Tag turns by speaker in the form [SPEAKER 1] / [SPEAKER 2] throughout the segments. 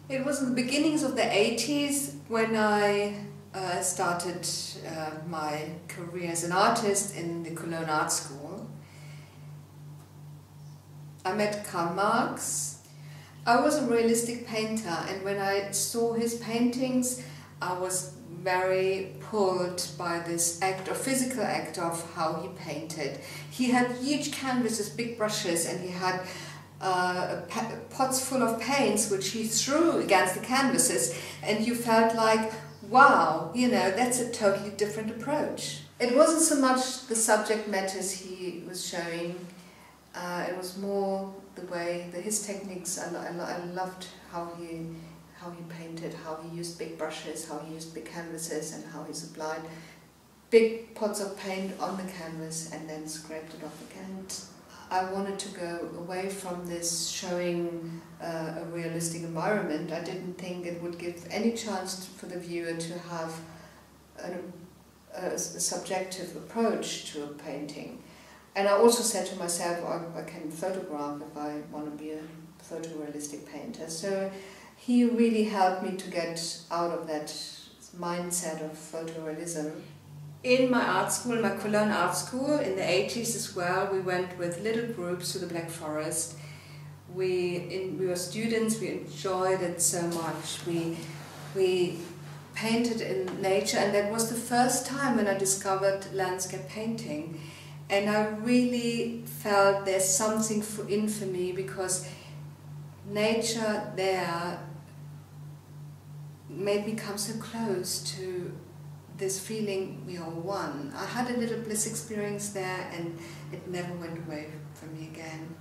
[SPEAKER 1] It was in the beginnings of the 80s when I started my career as an artist in the Cologne art school. I met Karl Marx. I was a realistic painter, and when I saw his paintings I was very pulled by this act, or physical act, of how he painted. He had huge canvases, big brushes, and he had pots full of paints which he threw against the canvases, and you felt like, wow, you know, that's a totally different approach. It wasn't so much the subject matters he was showing, it was more the way, his techniques. I loved how he painted, how he used big brushes, how he used big canvases, and how he supplied big pots of paint on the canvas and then scraped it off again. I wanted to go away from this showing a realistic environment. I didn't think it would give any chance for the viewer to have a subjective approach to a painting. And I also said to myself, I can photograph if I want to be a photorealistic painter. So he really helped me to get out of that mindset of photorealism. In my art school, my Cologne art school, in the 80s as well, we went with little groups to the Black Forest. We were students, we enjoyed it so much. We painted in nature, and that was the first time when I discovered landscape painting. And I really felt there's something in for me, because nature there made me come so close to this feeling we are one. I had a little bliss experience there, and it never went away from me again.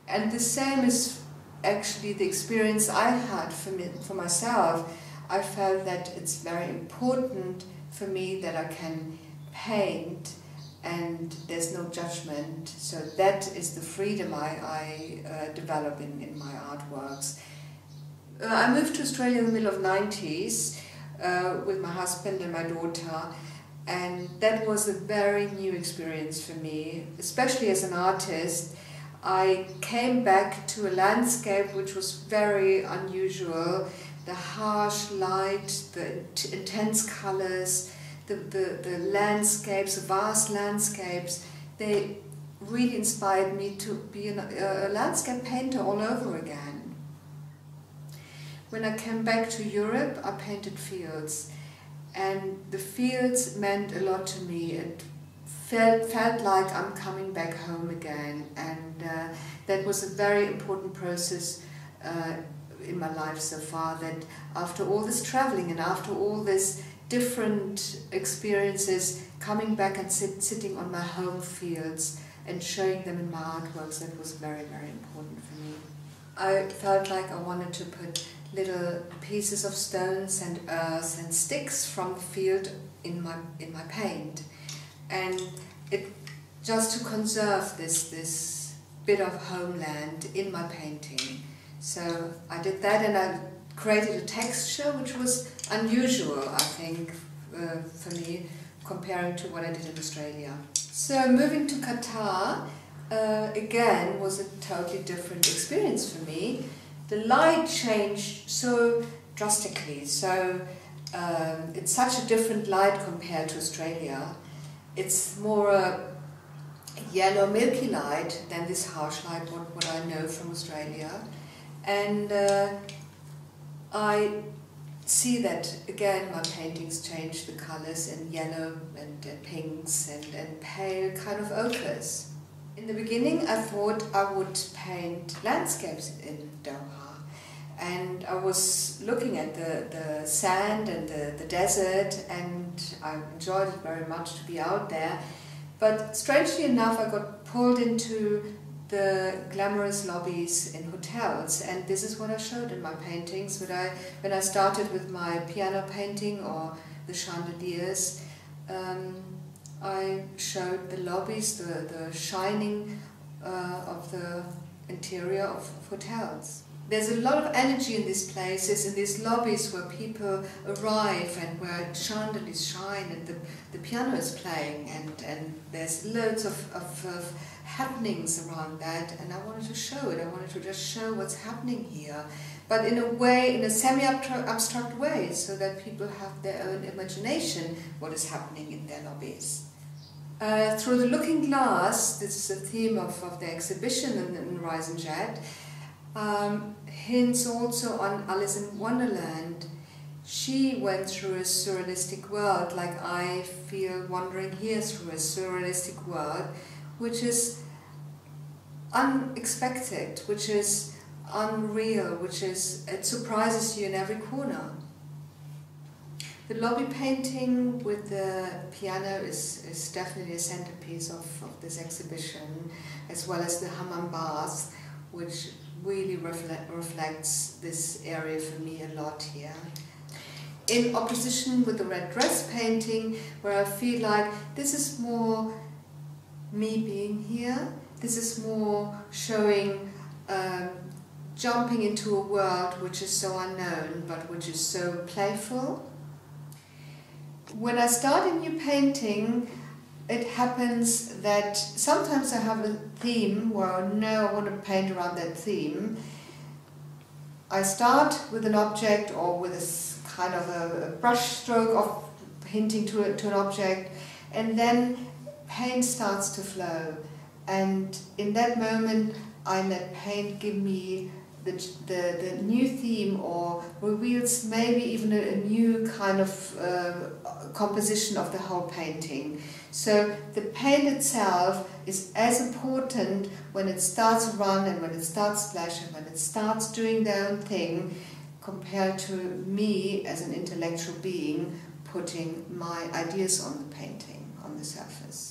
[SPEAKER 1] And the same is actually the experience I had for myself. I felt that it's very important for me that I can paint and there's no judgment. So that is the freedom I develop in my artworks. I moved to Australia in the middle of the 90s with my husband and my daughter, and that was a very new experience for me, especially as an artist. I came back to a landscape which was very unusual. The harsh light, the intense colors, the landscapes, the vast landscapes, they really inspired me to be a landscape painter all over again. When I came back to Europe, I painted fields, and the fields meant a lot to me. It felt like I'm coming back home again, and that was a very important process in my life so far, that after all this traveling and after all this different experiences, coming back and sitting on my home fields and showing them in my artworks, that was very, very important for me. I felt like I wanted to put little pieces of stones and earth and sticks from the field in my paint, and it just to conserve this bit of homeland in my painting. So I did that, and I created a texture which was unusual, I think, for me, comparing to what I did in Australia. So moving to Qatar again was a totally different experience for me. The light changed so drastically, so it's such a different light compared to Australia. It's more a yellow milky light than this harsh light, what I know from Australia. And I see that again my paintings change the colours in yellow and pinks and pale kind of ochres. In the beginning I thought I would paint landscapes in Doha, and I was looking at the sand and the desert, and I enjoyed it very much to be out there. But strangely enough I got pulled into the glamorous lobbies in hotels, and this is what I showed in my paintings. When I started with my piano painting or the chandeliers, I showed the lobbies, the shining of the interior of hotels. there's a lot of energy in these places, in these lobbies where people arrive and where chandeliers shine and the piano is playing, and there's loads of happenings around that, and I wanted to show it. I wanted to just show what's happening here, but in a way, in a semi-abstract way, so that people have their own imagination what is happening in their lobbies. Through the Looking Glass, this is a theme of the exhibition in Rise and Jet, hints also on Alice in Wonderland. She went through a surrealistic world, like I feel wandering here through a surrealistic world, which is unexpected, which is unreal, it surprises you in every corner. The lobby painting with the piano is definitely a centerpiece of this exhibition, as well as the hammam bath, which really reflects this area for me a lot here. In opposition with the red dress painting, where I feel like this is more me being here, this is more showing, jumping into a world which is so unknown, but which is so playful. When I start a new painting, it happens that sometimes I have a theme where I know I want to paint around that theme. I start with an object or with a kind of a brush stroke of hinting to an object, and then paint starts to flow. And in that moment, I let paint give me the new theme, or reveals maybe even a new kind of composition of the whole painting. So the paint itself is as important when it starts to run and when it starts splashing, when it starts doing their own thing, compared to me as an intellectual being putting my ideas on the painting, on the surface.